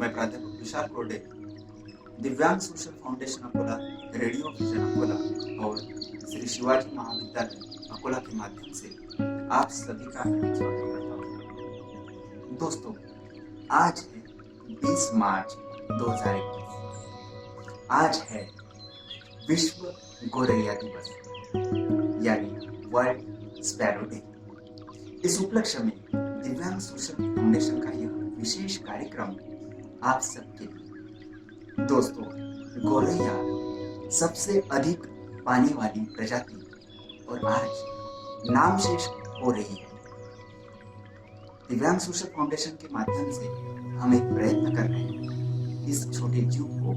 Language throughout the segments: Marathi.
मैं प्राध्यापक विशाल कोरडे, दिव्यांग social foundation Akola, radio vision Akola और श्री शिवाजी महाविद्यालय अकोला के माध्यम से आप सभी का स्वागत करता हूँ। दोस्तों, आज है 20 मार्च 2021। आज है विश्व गोरैया दिवस यानी वर्ल्ड स्पैरो डे। इस उपलक्ष्य में दिव्यांग सोशल फाउंडेशन का यह विशेष कार्यक्रम आप सबके लिए। दोस्तों, गोरैया सबसे अधिक पानी वाली प्रजाति और आज नामशेष हो रही है। दिव्यांग सोशल फाउंडेशन के माध्यम से हम एक प्रयत्न कर रहे हैं इस छोटे जीव को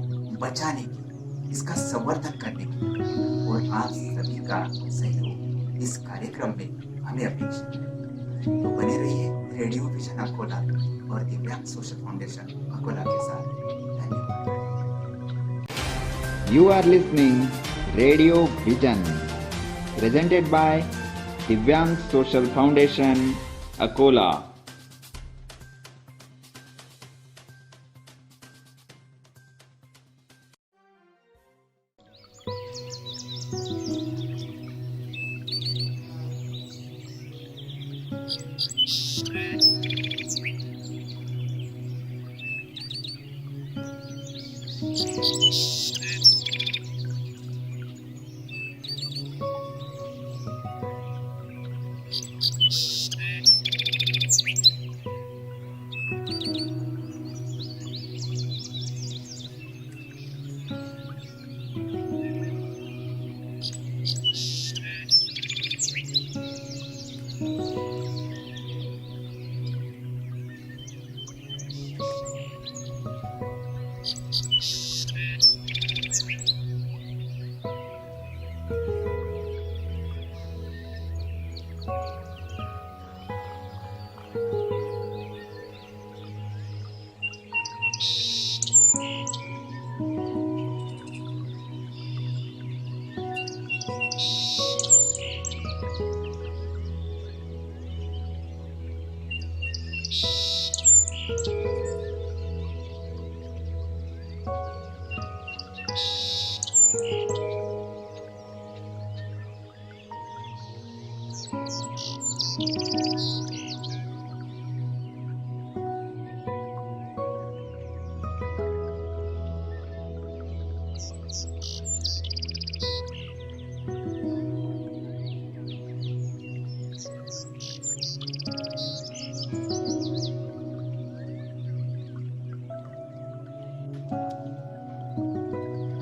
बचाने की, इसका संवर्धन करने की, और आप सभी का सहयोग इस कार्यक्रम में हमें अपेक्षित है। तो बने रहिए रेडियो विजन अकोला और दिव्यांग सोशल फाउंडेशन अकोला के साथ। धन्यवाद। You are listening Radio Vision, presented by Divyang Social Foundation, Akola.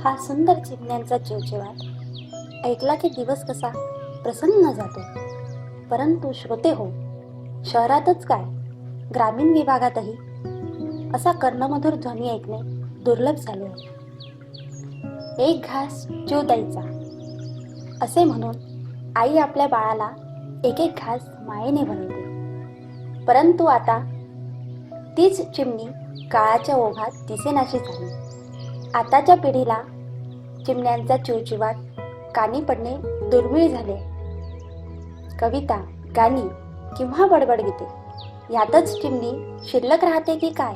हा सुंदर चिमण्यांचा चिवचिवाट ऐकला की दिवस कसा प्रसन्न जातो. परंतु श्रोते हो, शहरातच काय, ग्रामीण विभागातही असा कर्णमधुर ध्वनी ऐकणे दुर्लभ झाले आहे. एक घास जीव द्यायचा असे म्हणून आई आपल्या बाळाला एक एक घास मायेने बनवते. परंतु आता तीच चिमणी काळाच्या ओघात दिसेनाशी झाली. आताच्या पिढीला चिमण्यांचा चिवचिवाट कानी पडणे दुर्मिळ झाले. कविता, गाणी किंवा बडबड गीते यातच चिमणी शिल्लक राहते की काय,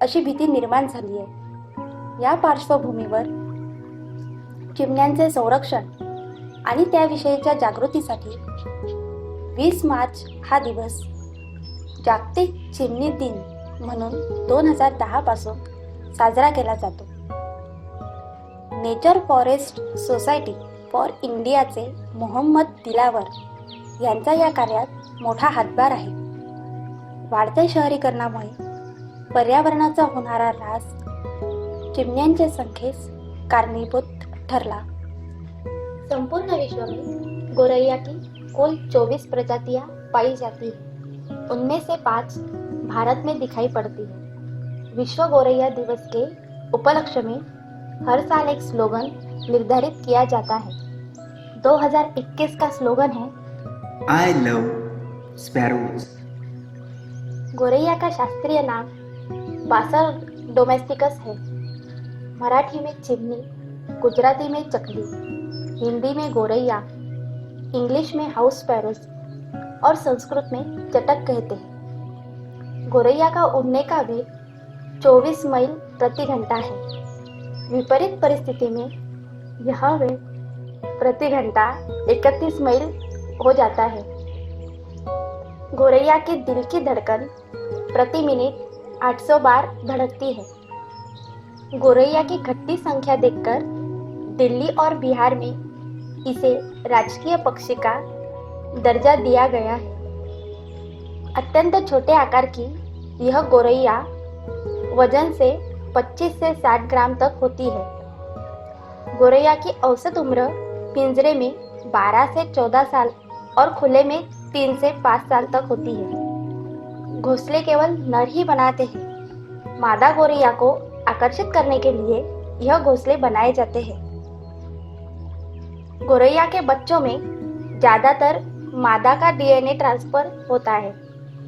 अशी भीती निर्माण झाली आहे. या पार्श्वभूमीवर चिमण्यांचे संरक्षण आणि त्याविषयीच्या जागृतीसाठी 20 मार्च हा दिवस जागतिक चिमणी दिन म्हणून 2010 पासून साजरा केला जातो. नेचर फॉरेस्ट सोसायटी फॉर इंडियाचे मोहम्मद दिलावर यांचा या कार्यात मोठा हातभार आहे. वाढत्या शहरीकरणामुळे पर्यावरणाचा होणारा ऱ्हास चिमण्यांच्या संख्येस कारणीभूत ठरला. संपूर्ण विश्व में गोरैया की कुल 24 प्रजातियां पाई जाती हैं. उनमें से 5 भारत में दिखाई पड़ती है. विश्व गोरैया दिवस के उपलक्ष्य में हर साल एक स्लोगन निर्धारित किया जाता है. 2021 का स्लोगन है I love sparrows. गोरैया का शास्त्रीय नाम बासर डोमेस्टिकस है. मराठी में चिमनी, गुजराती में चकली, हिंदी में गोरैया, इंग्लिश में हाउस स्पैरोज और संस्कृत में चटक कहते हैं. गोरैया का उड़ने का वेग 24 मील प्रति घंटा है। विपरीत परिस्थिति में यह वेग प्रति घंटा 31 मील हो जाता है। गोरैया के दिल की धड़कन प्रति मिनट 800 बार धड़कती है। गोरैया की घटती संख्या देखकर दिल्ली और बिहार में इसे राजकीय पक्षी का दर्जा दिया गया है। अत्यंत छोटे आकार की यह गोरैया वजन से 25 से 60 ग्राम तक होती है। गोरैया की औसत उम्र पिंजरे में 12 से 14 साल और खुले में 3 से 5 साल तक होती है। घोंसले केवल नर ही बनाते हैं। मादा गोरैया को आकर्षित करने के लिए यह घोंसले बनाए जाते हैं। गोरैया के बच्चों में ज्यादातर मादा का डीएनए ट्रांसफर होता है।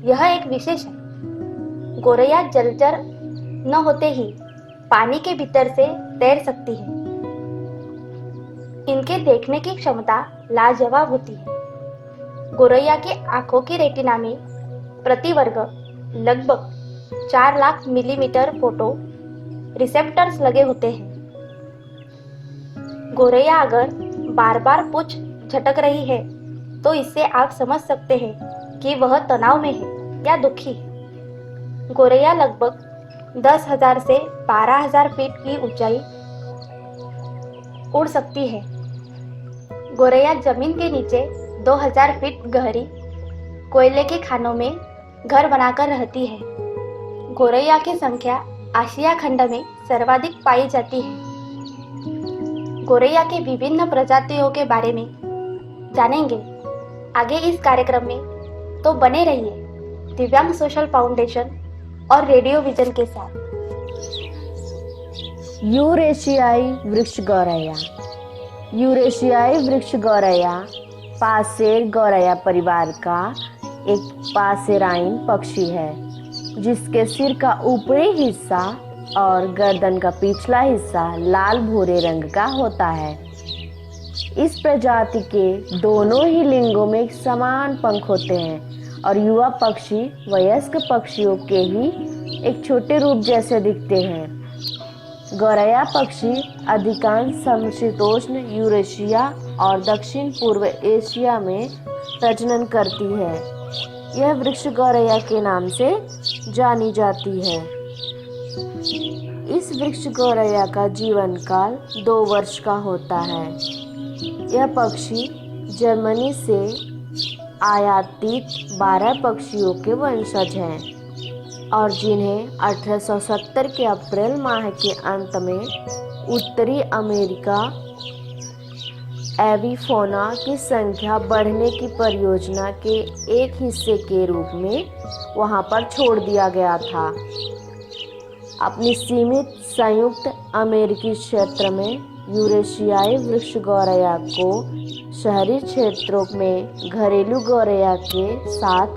यह एक विशेष है। गोरैया जलचर न होते ही पानी के भीतर से तैर सकती है। इनके देखने की क्षमता लाजवाब होती है। गोरैया की आंखों की रेटिना में प्रति वर्ग लगभग 4 लाख मिलीमीटर फोटो रिसेप्टर्स लगे होते हैं। गोरैया अगर बार बार पूंछ झटक रही है तो इससे आप समझ सकते हैं कि वह तनाव में है या दुखी है। गोरैया लगभग 10,000 से 12,000 फीट की ऊंचाई उड़ सकती है। गोरैया जमीन के नीचे 2000 फीट गहरी कोयले के खानों में घर बनाकर रहती है। गोरैया की संख्या आशिया खंड में सर्वाधिक पाई जाती है। गोरैया के विभिन्न प्रजातियों के बारे में जानेंगे आगे इस कार्यक्रम में, तो बने रहिए दिव्यांग सोशल फाउंडेशन और रेडियो विजन के साथ। यूरेशियाई वृक्ष गौरैया। यूरेशियाई वृक्ष गौरैया पासेर गौरैया परिवार का एक पासेराइन पक्षी है, जिसके सिर का ऊपरी हिस्सा और गर्दन का पिछला हिस्सा लाल भूरे रंग का होता है। इस प्रजाति के दोनों ही लिंगों में समान पंख होते हैं और युवा पक्षी वयस्क पक्षियों के ही एक छोटे रूप जैसे दिखते हैं। गौरैया पक्षी अधिकांश समशीतोष्ण यूरेशिया और दक्षिण पूर्व एशिया में प्रजनन करती है। यह वृक्ष गौरैया के नाम से जानी जाती है। इस वृक्ष गौरैया का जीवन काल 2 वर्ष का होता है। यह पक्षी जर्मनी से आयातित 12 पक्षियों के वंशज हैं और जिन्हें 1870 के अप्रैल माह के अंत में उत्तरी अमेरिका एविफोना की संख्या बढ़ने की परियोजना के एक हिस्से के रूप में वहां पर छोड़ दिया गया था। अपनी सीमित संयुक्त अमेरिकी क्षेत्र में यूरेशियाई वृक्ष गौरैया को शहरी क्षेत्रों में घरेलू गौरैया के साथ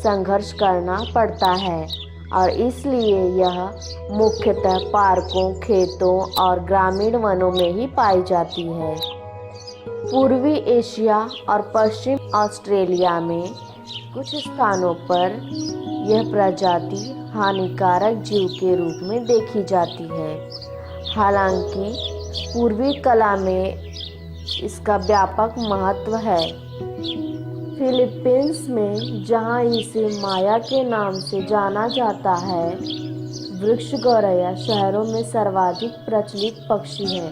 संघर्ष करना पड़ता है और इसलिए यह मुख्यतः पार्कों, खेतों और ग्रामीण वनों में ही पाई जाती है। पूर्वी एशिया और पश्चिम ऑस्ट्रेलिया में कुछ स्थानों पर यह प्रजाति हानिकारक जीव के रूप में देखी जाती है। हालांकि पूर्वी कला में इसका व्यापक महत्व है। फिलीपींस में, जहां इसे माया के नाम से जाना जाता है, वृक्ष गौरैया शहरों में सर्वाधिक प्रचलित पक्षी है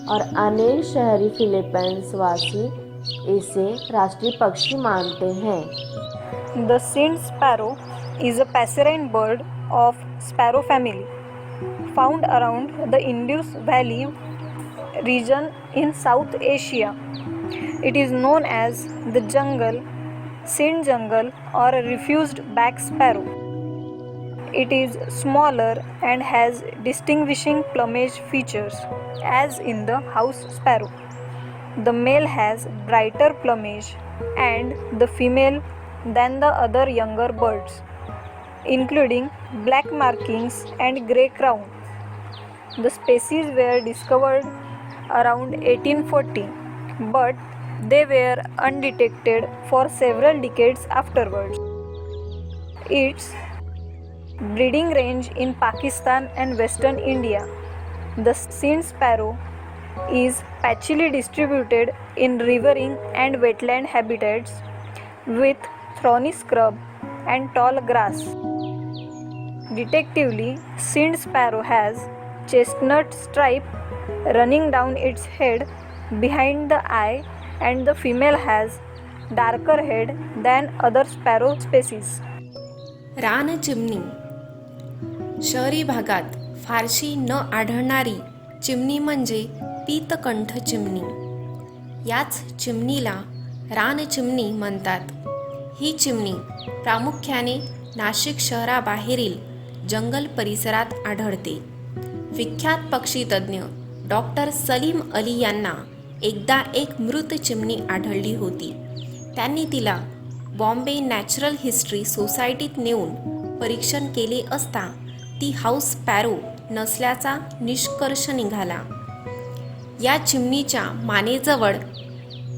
और अनेक शहरी फिलीपींस वासी इसे राष्ट्रीय पक्षी मानते हैं। The Sand sparrow is a passerine bird of sparrow family, found around the Indus Valley region in South Asia. It is known as the jungle, sand jungle or refused back sparrow. It is smaller and has distinguishing plumage features as in the house sparrow. The male has brighter plumage and the female than the other younger birds, including black markings and grey crown. The species were discovered around 1840, but they were undetected for several decades afterwards. Its breeding range in Pakistan and Western India. The Sind sparrow is patchily distributed in riverine and wetland habitats with thorny scrub and tall grass. Detectively, Sind sparrow has chestnut stripe running down its head behind the eye, and the female has darker head than other sparrow species. रान चिमणी शहरी भागात फारशी न आढळणारी चिमणी म्हणजे पीतकंठ चिमणी. याच चिमणीला रान चिमणी म्हणतात. ही चिमणी प्रामुख्याने नाशिक शहराबाहेरील जंगल परिसरात आढळते. विख्यात पक्षीतज्ञ डॉक्टर सलीम अली यांना एकदा एक मृत चिमणी आढळली होती. त्यांनी तिला बॉम्बे नॅचरल हिस्ट्री सोसायटीत नेऊन परीक्षण केले असता ती हाऊस स्पॅरो नसल्याचा निष्कर्ष निघाला. या चिमणीच्या मानेजवळ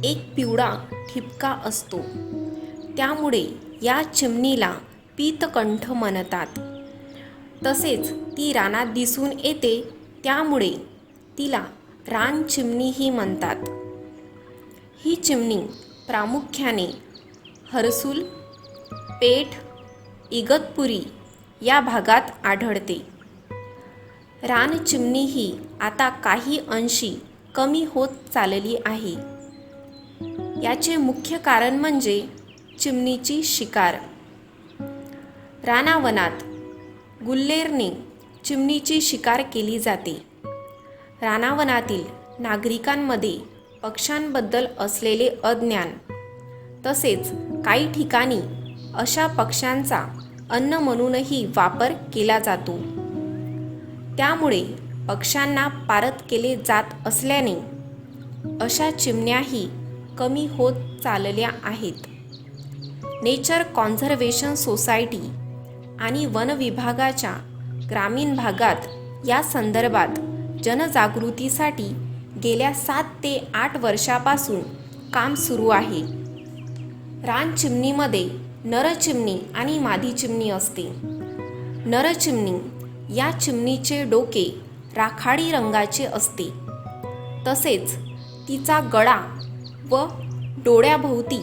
एक पिवळा ठिपका असतो. त्यामुळे या चिमणीला पीतकंठ म्हणतात. तसेच ती रानात दिसून येते, त्यामुळे तिला रान चिमणीही म्हणतात. ही चिमणी प्रामुख्याने हर्सूल, पेठ, इगतपुरी या भागात आढळते. रान चिमणी ही आता काही अंशी कमी होत चालली आहे. याचे मुख्य कारण म्हणजे चिमणीची शिकार. रानावनात गुल्लेरने चिमणीची शिकार केली जाते. रानावनातील नागरिकांमध्ये पक्ष्यांबद्दल असलेले अज्ञान, तसेच काही ठिकाणी अशा पक्ष्यांचा अन्न म्हणूनही वापर केला जातो. त्यामुळे पक्ष्यांना पारत केले जात असल्याने अशा चिमण्याही कमी होत चालल्या आहेत. नेचर कॉन्झर्वेशन सोसायटी आणि वन विभागाच्या ग्रामीण भागात या संदर्भात जनजागृतीसाठी गेल्या 7 ते 8 वर्षापासून काम सुरू आहे. रान चिमणीमध्ये नर चिमणी आणि मादी चिमणी असते. नर चिमणी या चिमणीचे डोके राखाडी रंगाचे असते. तसेच तिचा गळा व डोळ्याभोवती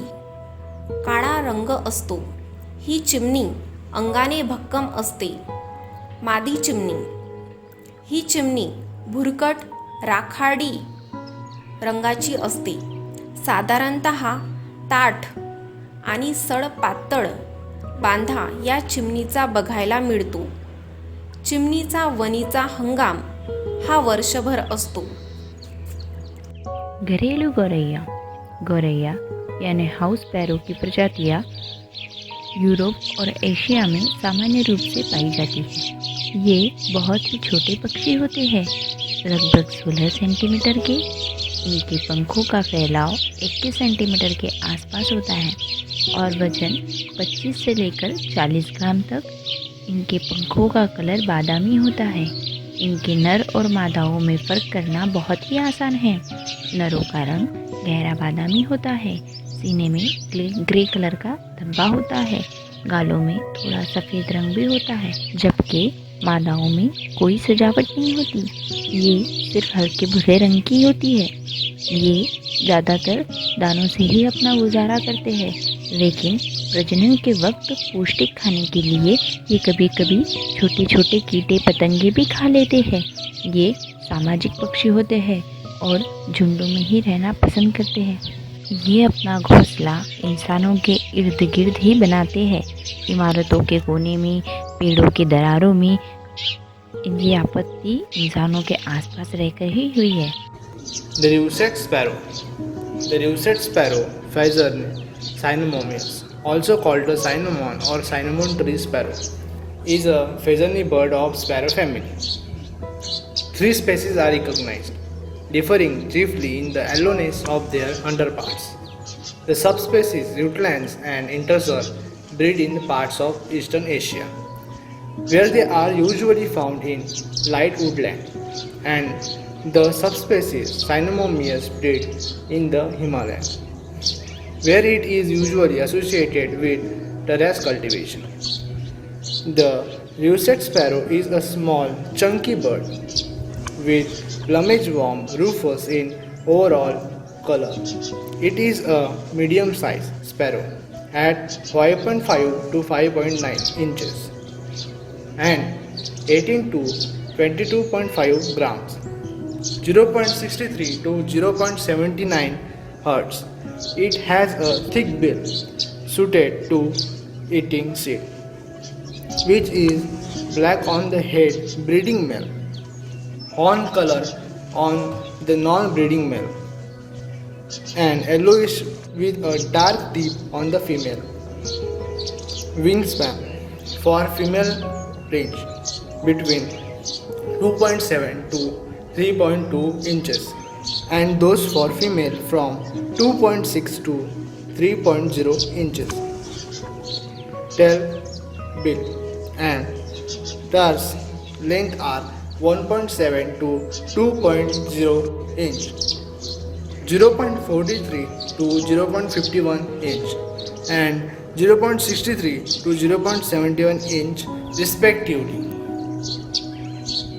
काळा रंग असतो. ही चिमणी अंगाने भक्कम असते. मादी चिमणी ही चिमणी भुरकट राखाडी रंगाची असते. साधारणतः ताठ आणि सडपातळ बांधा या चिमणीचा बघायला मिळतो. चिमणीचा वणीचा हंगाम हा वर्षभर असतो. घरेलू गौरैया गौरैया यानी हाउस स्पैरो की प्रजातियाँ यूरोप और एशिया में सामान्य रूप से पाई जाती है। ये बहुत ही छोटे पक्षी होते हैं, लगभग 16 सेंटीमीटर के। इनके पंखों का फैलाव 21 सेंटीमीटर के आसपास होता है और वजन 25 से लेकर 40 ग्राम तक। इनके पंखों का कलर बादामी होता है। इनके नर और मादाओं में फ़र्क करना बहुत ही आसान है। नरों का रंग गहरा बादामी होता है, सीने में ग्रे कलर का धब्बा होता है, गालों में थोड़ा सफ़ेद रंग भी होता है, जबकि मादाओं में कोई सजावट नहीं होती। ये सिर्फ हल्के भूरे रंग की होती है। ये ज़्यादातर दानों से ही अपना गुजारा करते हैं, लेकिन प्रजनन के वक्त पौष्टिक खाने के लिए ये कभी कभी छोटे छोटे कीटे पतंगे भी खा लेते हैं। ये सामाजिक पक्षी होते हैं और झुंडों में ही रहना पसंद करते हैं। ये अपना घोंसला इंसानों के इर्द गिर्द ही बनाते हैं। इमारतों के कोने में, पेड़ों के दरारों में इनकी आपत्ति इंसानों के आसपास रहकर ही हुई है। The russet sparrow. The russet sparrow, Phaeton cynomomius, also called the cinnamon or cinnamon tree sparrow, is a phaeton bird of sparrow family. 3 species are recognized, differing chiefly in the yellowness of their underparts. The subspecies Rutlands and Interzor breed in parts of Eastern Asia, where they are usually found in light woodland, and the subspecies Cynomomius breed in the Himalayas, where it is usually associated with terrace cultivation. The Russet sparrow is a small, chunky bird with plumage warm rufous in overall color. It is a medium-sized sparrow at 5.5 to 5.9 inches and 18 to 22.5 grams, 0.63 to 0.79 hertz. It has a thick bill suited to eating seed, which is black on the head breeding male, horn color on the non-breeding male, and yellowish with a dark tip on the female. Wingspan for female range between 2.7 to 3.2 inches, and those for female from 2.6 to 3.0 inches. Tail, bill, and tarsi length are 1.7 to 2.0 inch, 0.43 to 0.51 inch, and 0.63 to 0.71 inch respectively.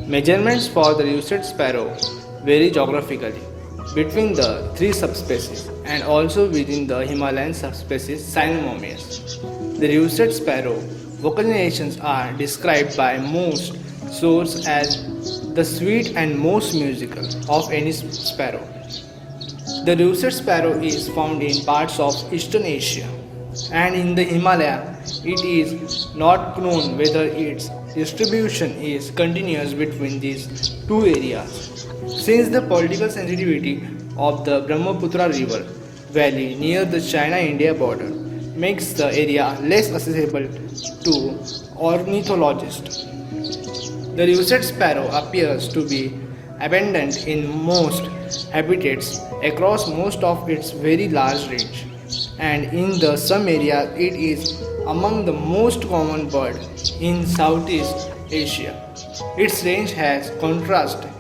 Measurements for the russet sparrow vary geographically between the three subspecies and also within the Himalayan subspecies Cynomolmus. The russet sparrow vocalizations are described by most sources as the sweet and most musical of any sparrow. The russet sparrow is found in parts of Eastern Asia, and in the Himalaya it is not known whether its distribution is continuous between these two areas. Since the political sensitivity of the Brahmaputra river valley near the China-India border makes the area less accessible to ornithologists, the russet sparrow appears to be abundant in most habitats across most of its very large range, and in the some areas it is among the most common bird in Southeast Asia. Its range has contrasted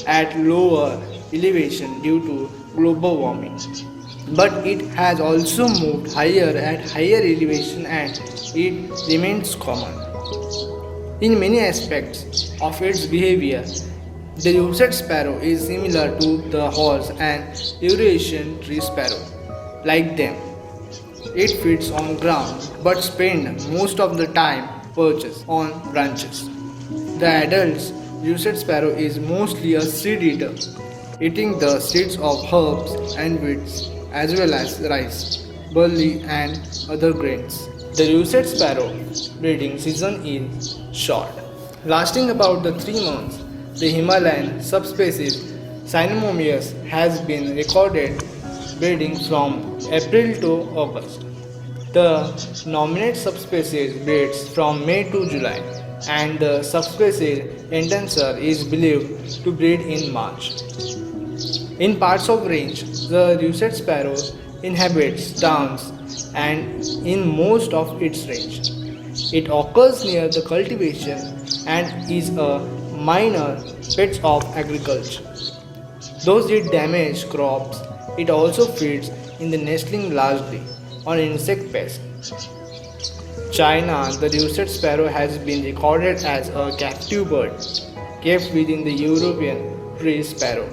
at lower elevation due to global warming, but it has also moved higher at higher elevation and it remains common. In many aspects of its behavior, the russet sparrow is similar to the horse and Eurasian tree sparrow. Like them, it feeds on ground but spends most of the time perches on branches. The adult russet sparrow is mostly a seed eater, eating the seeds of herbs and weeds as well as rice, barley and other grains. The russet sparrow breeding season is short, lasting about 3 months. The Himalayan subspecies Cynomolmus has been recorded breeding from April to August. The nominate subspecies breeds from May to July, and the subspecies Endancer is believed to breed in March. In parts of range, the russet sparrow inhabits towns and in most of its range. It occurs near the cultivation and is a minor pet of agriculture. Though it damages crops, it also feeds in the nestling largely on insect pests. China, the russet sparrow has been recorded as a captive bird kept within the European tree sparrow.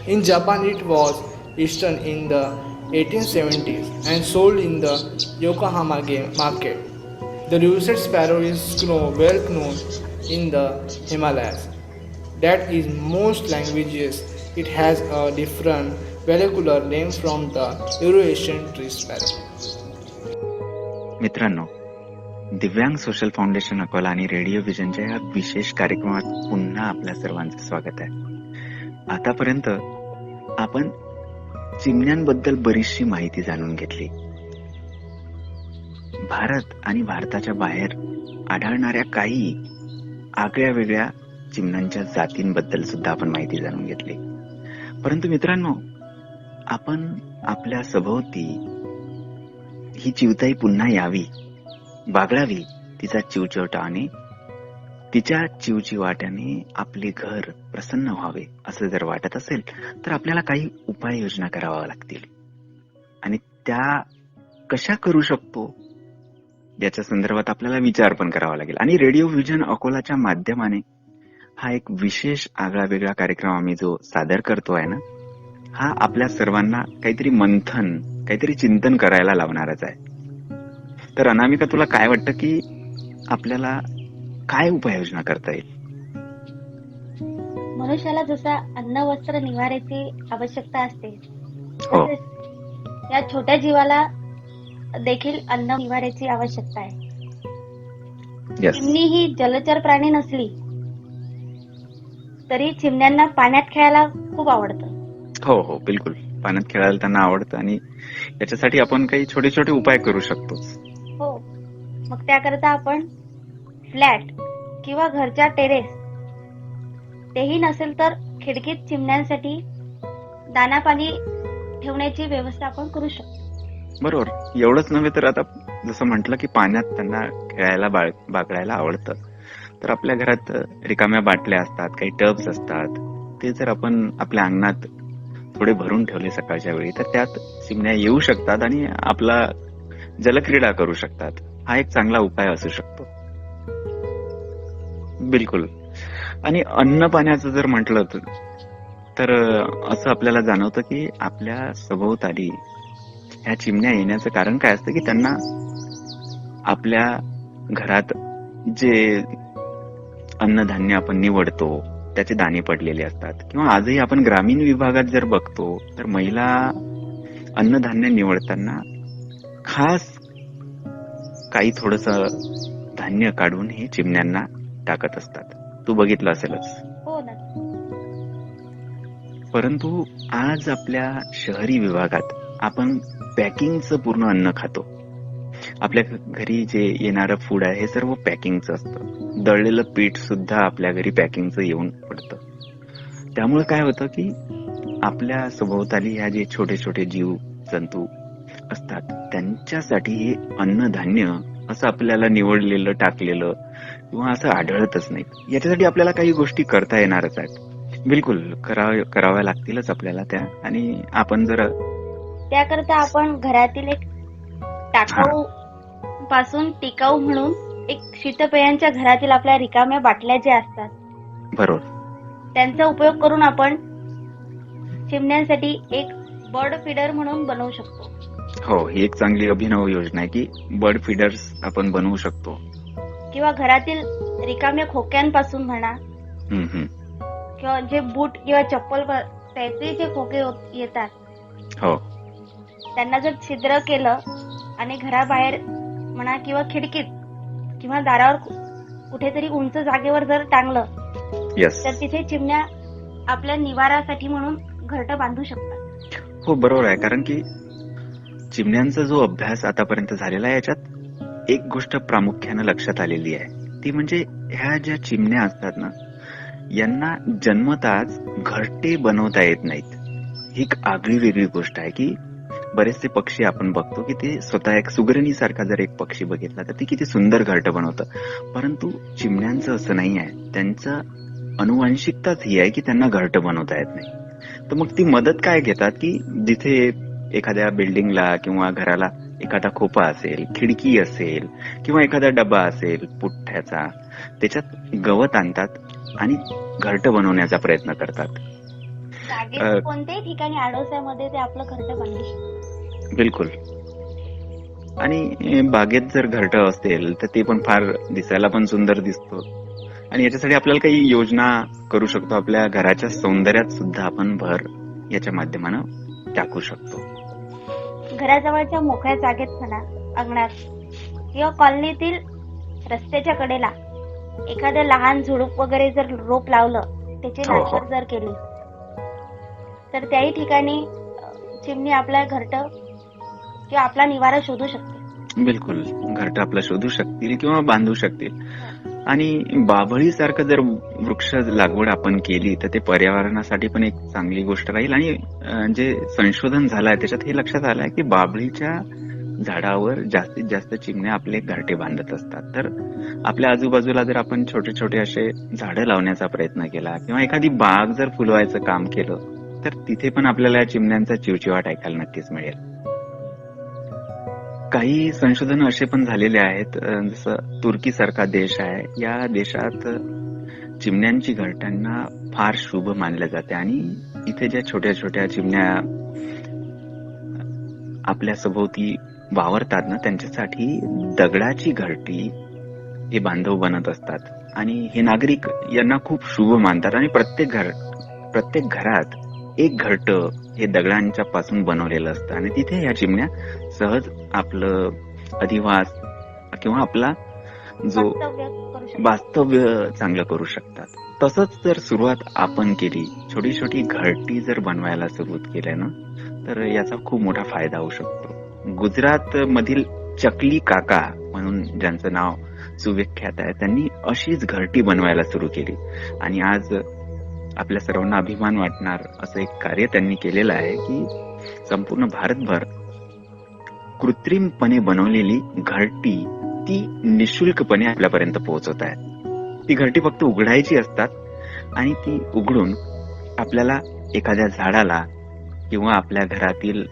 In Japan, it was eaten in the 1870s and sold in the Yokohama game market. The russet sparrow is well known in the Himalayas. That is most languages. It has a different vernacular name from the Eurasian tree sparrow. मित्रांनो, दिव्यांग सोशल फाउंडेशन अकोला आणि रेडिओ व्हिजनच्या या विशेष कार्यक्रमात पुन्हा आपल्या सर्वांचं स्वागत आहे. आतापर्यंत आपण चिमण्यांबद्दल बरीचशी माहिती जाणून घेतली. भारत आणि भारताच्या बाहेर आढळणाऱ्या काही आगळ्या वेगळ्या चिमण्यांच्या जातींबद्दल सुद्धा आपण माहिती जाणून घेतली. परंतु मित्रांनो, आपण आपल्या सभोवती ही चिवताई पुन्हा यावी, बागडावी तिचा चिवचिवटाने, तिच्या चिवचिवाट्याने आपले घर प्रसन्न व्हावे असं जर वाटत असेल तर आपल्याला काही उपाययोजना कराव्या लागतील. आणि त्या कशा करू शकतो याच्या संदर्भात आपल्याला विचार पण करावा लागेल. आणि रेडिओ व्हिजन अकोलाच्या माध्यमाने हा एक विशेष आगळा वेगळा कार्यक्रम आम्ही जो सादर करतोय ना, हा आपल्या सर्वांना काहीतरी मंथन, काहीतरी चिंतन करायला लावणारच आहे. तर अनामिका, तुला काय वाटतं की आपल्याला काय उपाययोजना करता येईल? मनुष्याला जसा अन्न वस्त्र निवाऱ्याची आवश्यकता असते, हो. तसेच या छोट्या जीवाला देखील अन्न निवाऱ्याची आवश्यकता आहे. येस. चिमणी ही जलचर प्राणी नसली तरी चिमण्यांना पाण्यात खेळायला खूप आवडतं. हो हो, बिलकुल. पाण्यात खेळायला त्यांना आवडतं आणि याच्यासाठी आपण काही छोटे छोटे उपाय करू शकतो. हो, मग त्याकरता आपण फ्लॅट किंवा घरच्या टेरेस, तेही नसेल तर खिडकीत चिमण्यांसाठी दाना पाणी ठेवण्याची व्यवस्था आपण करू शकतो. बरोबर. एवढंच नव्हे तर आता जसं म्हटलं की पाण्यात त्यांना खेळायला बागडायला आवडतं, तर आपल्या घरात रिकाम्या बाटल्या असतात, काही टब्स असतात, ते जर आपण आपल्या अंगणात थोडे भरून ठेवले सकाळच्या वेळी, तर त्यात चिमण्या येऊ शकतात आणि आपला जलक्रीडा करू शकतात. हा एक चांगला उपाय असू शकतो. बिलकुल. आणि अन्न पाण्याचं जर म्हटलं तर असं आपल्याला जाणवतं की आपल्या सभोवताली ह्या चिमण्या येण्याचं कारण काय असतं की त्यांना आपल्या घरात जे अन्नधान्य आपण निवडतो त्याचे दाणे पडलेले असतात, किंवा आजही आपण ग्रामीण विभागात जर बघतो तर महिला अन्नधान्य निवडताना खास काही थोडस धान्य काढून हे चिमण्यांना टाकत असतात. तू बघितलं असेलच. हो ना. परंतु आज आपल्या शहरी विभागात आपण पॅकिंगचं पूर्ण अन्न खातो. आपल्या घरी जे येणारं फूड आहे हे सर्व पॅकिंगचं असतं. दळलेलं पीठ सुद्धा आपल्या घरी पॅकिंगचं येऊन पडतं. त्यामुळे काय होतं की आपल्या सभोवताली ह्या जे छोटे छोटे जीव जंतू असतात त्यांच्यासाठी हे अन्नधान्य असं आपल्याला निवडलेलं, टाकलेलं किंवा असं आढळतच नाही. याच्यासाठी आपल्याला काही गोष्टी करता येणारच आहेत. बिलकुल कराव्या लागतीलच आपल्याला त्या. आणि आपण जर त्याकरता आपण घरातील एक टाकाऊ पासून टिकाऊ म्हणून एक शीतपेयांच्या घरातील आपल्या रिकाम्या बाटल्या ज्या असतात, बरोबर, त्यांचा उपयोग करून आपण चिमण्यांसाठी एक बर्ड फीडर म्हणून बनवू शकतो. हो, ही एक चांगली अभिनव योजना आहे की बर्ड फीडर्स आपण बनवू शकतो. किंवा घरातील रिकाम्या खोक्यांपासून म्हणा, किंवा जे बूट किंवा चप्पल त्याचे जे खोके येतात, हो, त्यांना जर छिद्र केलं आणि घराबाहेर म्हणा किंवा खिडकीत किंवा दारावर कुठेतरी उंच जागेवर जर टांगलं, यस, तर तिथे चिमण्या आपल्या निवारासाठी म्हणून घरटं बांधू शकतात. हो, बरोबर आहे. कारण की चिमण्यांचा जो अभ्यास आतापर्यंत झालेला आहे याच्यात एक गोष्ट प्रामुख्यानं लक्षात आलेली आहे, ती म्हणजे ह्या ज्या चिमण्या असतात ना, यांना जन्मताच घरटे बनवता येत नाहीत. ही एक आगळी वेगळी गोष्ट आहे की बरेचसे पक्षी आपण बघतो की ते स्वतः एक सुगरणीसारखा जर एक पक्षी बघितला तर ते किती सुंदर घरटं बनवतं. परंतु चिमण्यांचं असं नाही आहे. त्यांचं अनुवांशिकताच ही आहे की त्यांना घरटं बनवता येत नाही. तर मग ती मदत काय घेतात की जिथे एखाद्या बिल्डिंगला किंवा घराला एखादा खोपा असेल, खिडकी असेल किंवा एखादा डबा असेल पुठ्ठ्याचा, त्याच्यात गवत आणतात आणि घरटं बनवण्याचा प्रयत्न करतात. जागेत कोणत्याही ठिकाणी आडोस्यामध्ये ते आपलं घरटं बांधू शकतात. बिलकुल. आणि बागेत जर घरटं असेल तर ते पण फार दिसायला पण सुंदर दिसतं. आणि याच्यासाठी आपल्याला काही योजना करू शकतो. आपल्या घराच्या सौंदर्यात सुद्धा आपण भर याच्या माध्यमानं टाकू शकतो. घराजवळच्या मोकळ्या जागेत म्हणा, अंगणात किंवा कॉलनीतील रस्त्याच्या कडेला एखादं लहान झुडूप वगैरे जर रोप लावलं, त्याची लागवड जर केली, तर त्याही ठिकाणी चिमणी आपल्या घरटं किंवा आपला निवारा शोधू शकते. बिलकुल, घरटं आपलं शोधू शकतील किंवा बांधू शकतील. आणि बाभळीसारखं जर वृक्ष लागवड आपण केली तर ते पर्यावरणासाठी पण एक चांगली गोष्ट राहील. आणि जे संशोधन झालंय त्याच्यात हे लक्षात आलंय की बाभळीच्या झाडावर जास्तीत जास्त चिमण्या आपले घरटे बांधत असतात. तर आपल्या आजूबाजूला जर आपण छोटे छोटे असे झाडं लावण्याचा प्रयत्न केला किंवा एखादी बाग जर फुलवायचं काम केलं तर तिथे पण आपल्याला चिमण्यांचा चिवचिवाट ऐकायला नक्कीच मिळेल. काही संशोधन असे पण झालेले आहेत, जसं तुर्कीसारखा देश आहे, या देशात चिमण्यांची घरट्यांना फार शुभ मानले जाते आणि इथे ज्या छोट्या छोट्या चिमण्या आपल्या सभोवती वावरतात ना, त्यांच्यासाठी दगडाची घरटी हे बांधव बनत असतात आणि हे नागरिक यांना खूप शुभ मानतात आणि प्रत्येक घरात एक घरट हे दगडांच्या पासून बनवलेलं असतं आणि तिथे ह्या चिमण्या सहज आपलं अधिवास किंवा आपला जो वास्तव्य करू शकतो. वास्तव्य चांगलं करू शकतात. तसंच जर सुरुवात आपण केली, छोटी छोटी घरटी जर बनवायला सुरुवात केल्या ना, तर याचा खूप मोठा फायदा होऊ शकतो. गुजरात मधील चकली काका म्हणून ज्यांचं नाव सुविख्यात आहे, त्यांनी अशीच घरटी बनवायला सुरू केली आणि आज आपल्या सर्वांना अभिमान वाटणार असं एक कार्य त्यांनी केलेलं आहे की संपूर्ण भारतभर कृत्रिमपणे बनवलेली घरटी ती निशुल्कपणे आपल्यापर्यंत पोहोचवत आहे. ती घरटी फक्त उघडायची असतात आणि ती उघडून आपल्याला एखाद्या झाडाला किंवा आपल्या घरातील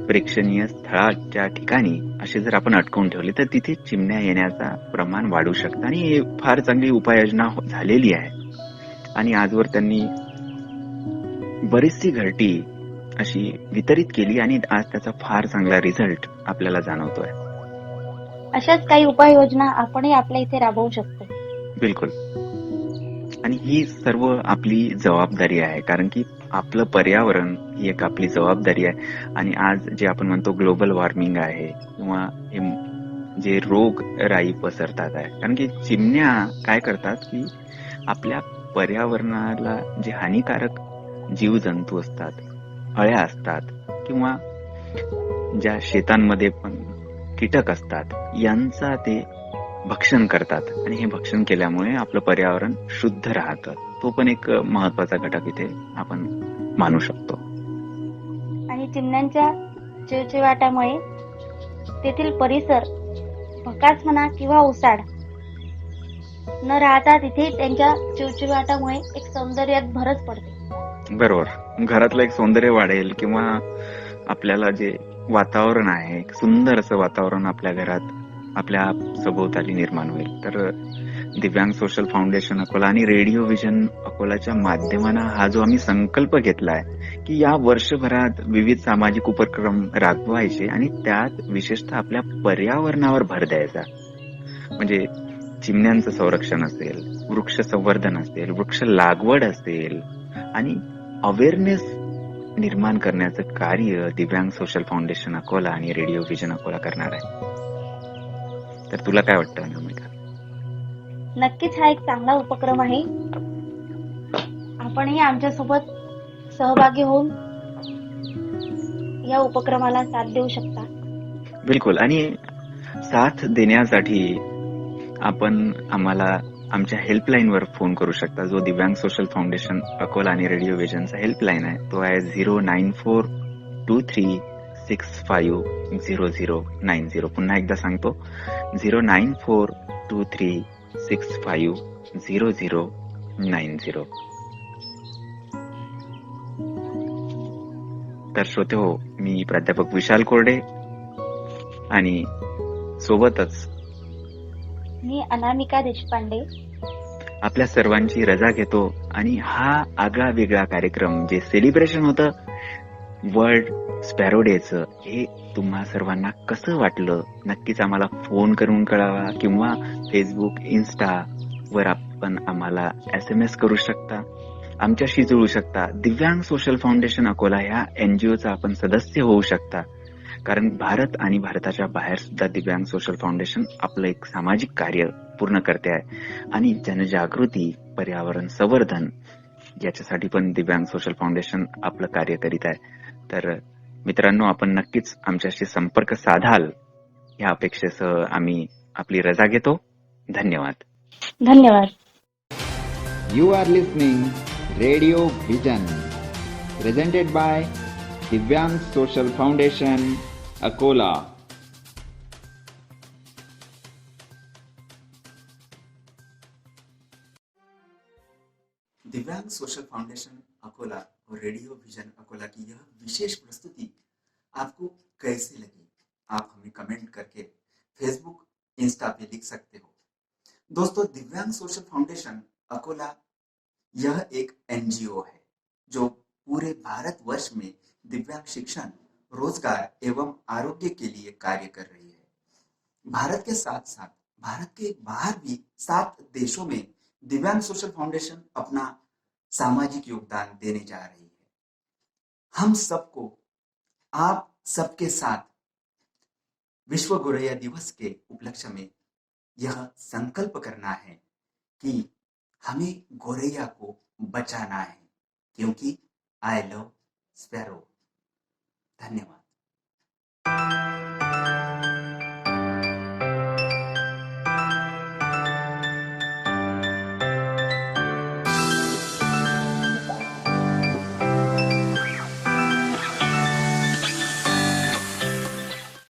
प्रेक्षणीय स्थळाच्या ठिकाणी असे जर आपण अटकवून ठेवले तर तिथे चिमण्या येण्याचा प्रमाण वाढू शकतं आणि ही फार चांगली उपाययोजना झालेली आहे. आणि आजवर त्यांनी बरीचशी घरटी अशी वितरित केली आणि आज त्याचा फार चांगला रिझल्ट आपल्याला जाणवतोय. अशाच काही उपाययोजना आपणही आपल्या इथे राबवू शकतो. बिलकुल. आणि ही सर्व आपली जबाबदारी आहे, कारण की आपलं पर्यावरण ही एक आपली जबाबदारी आहे. आणि आज जे आपण म्हणतो ग्लोबल वॉर्मिंग आहे किंवा जे रोग राई पसरतात आहे, कारण की चिमण्या काय करतात की आपल्या पर्यावरणाला जे हानिकारक जीवजंतू असतात, अळ्या असतात किंवा ज्या शेतांमध्ये पण कीटक असतात, यांचा ते भक्षण करतात आणि हे भक्षण केल्यामुळे आपलं पर्यावरण शुद्ध राहतं. तो पण एक महत्वाचा घटक इथे आपण मानू शकतो. आणि चिमण्यांच्या चिवचिवाटामुळे तेथील परिसर भकास म्हणा किंवा ओसाड न राहता तिथे त्यांच्या चिवचिवाटामुळे एक सौंदर्यात भरच पडते. बरोबर. घरातलं एक सौंदर्य वाढेल किंवा आपल्याला जे वातावरण आहे, एक सुंदर असं वातावरण आपल्या घरात आपल्या सभोवताली निर्माण होईल. तर दिव्यांग सोशल फाउंडेशन अकोला आणि रेडिओ व्हिजन अकोलाच्या माध्यमानं हा जो आम्ही संकल्प घेतलाय की या वर्षभरात विविध सामाजिक उपक्रम राबवायचे आणि त्यात विशेषतः आपल्या पर्यावरणावर भर द्यायचा. म्हणजे चिमण्यांचं संरक्षण असेल, वृक्ष संवर्धन असेल, वृक्ष लागवड असेल आणि अवेअरनेस निर्माण करण्याचं कार्य दिव्यांग सोशल फाउंडेशन अकोला आणि रेडिओ व्हिजन अकोला करणार आहे. तर तुला काय वाटतं अनामिका? नक्कीच हा एक चांगला उपक्रम आहे. आपणही आमच्यासोबत सहभागी होऊन या उपक्रमाला साथ देऊ शकता. बिलकुल. आणि साथ देण्यासाठी आपण आम्हाला आमच्या हेल्पलाईनवर फोन करू शकता, जो दिव्यांग सोशल फाउंडेशन अकोला आणि रेडिओ व्हिजनचा हेल्पलाईन आहे. तो आहे 09423650090. पुन्हा एकदा सांगतो, 09423650090. तर श्रोते हो, मी प्राध्यापक विशाल कोरडे आणि सोबतच मी अनामिका देशपांडे आपल्या सर्वांची रजा घेतो आणि हा आगळा वेगळा कार्यक्रम जे सेलिब्रेशन होतं वर्ल्ड स्पॅरो डेचं, हे तुम्हा सर्वांना कसं वाटलं नक्कीच आम्हाला फोन करून कळवा किंवा फेसबुक, इन्स्टा वर आपण आम्हाला SMS करू शकता, आमच्याशी जुळू शकता. दिव्यांग सोशल फाउंडेशन अकोला ह्या NGOचा आपण सदस्य होऊ शकता, कारण भारत आणि भारताच्या बाहेर सुद्धा दिव्यांग सोशल फाउंडेशन आपलं एक सामाजिक कार्य पूर्ण करते आहे आणि जनजागृती, पर्यावरण संवर्धन याच्यासाठी पण दिव्यांग सोशल फाउंडेशन आपलं कार्य करीत आहे. तर मित्रांनो, आपण नक्कीच आमच्याशी संपर्क साधाल या अपेक्षेसह आम्ही आपली रजा घेतो. धन्यवाद. धन्यवाद. You are listening Radio Vision, presented by Divyang Social Foundation, Akola. दिव्यांग सोशल फाउंडेशन अकोला और रेडियो विजन अकोला की यह विशेष प्रस्तुति आपको कैसी लगी? आप हमें कमेंट करके फेसबुक, इंस्टा पे लिख सकते हो। दोस्तों, दिव्यांग सोशल फाउंडेशन अकोला यह एक एनजीओ है जो पूरे भारतवर्ष में दिव्यांग शिक्षण, रोजगार एवं आरोग्य के लिए कार्य कर रही है। भारत के साथ साथ भारत के बाहर भी 7 देशों में दिव्यांग सोशल फाउंडेशन अपना सामाजिक योगदान देने जा रही है। हम सबको, आप सबके साथ विश्व गोरैया दिवस के उपलक्ष्य में यह संकल्प करना है कि हमें गोरैया को बचाना है, क्योंकि आई लव स्पैरो। धन्यवाद।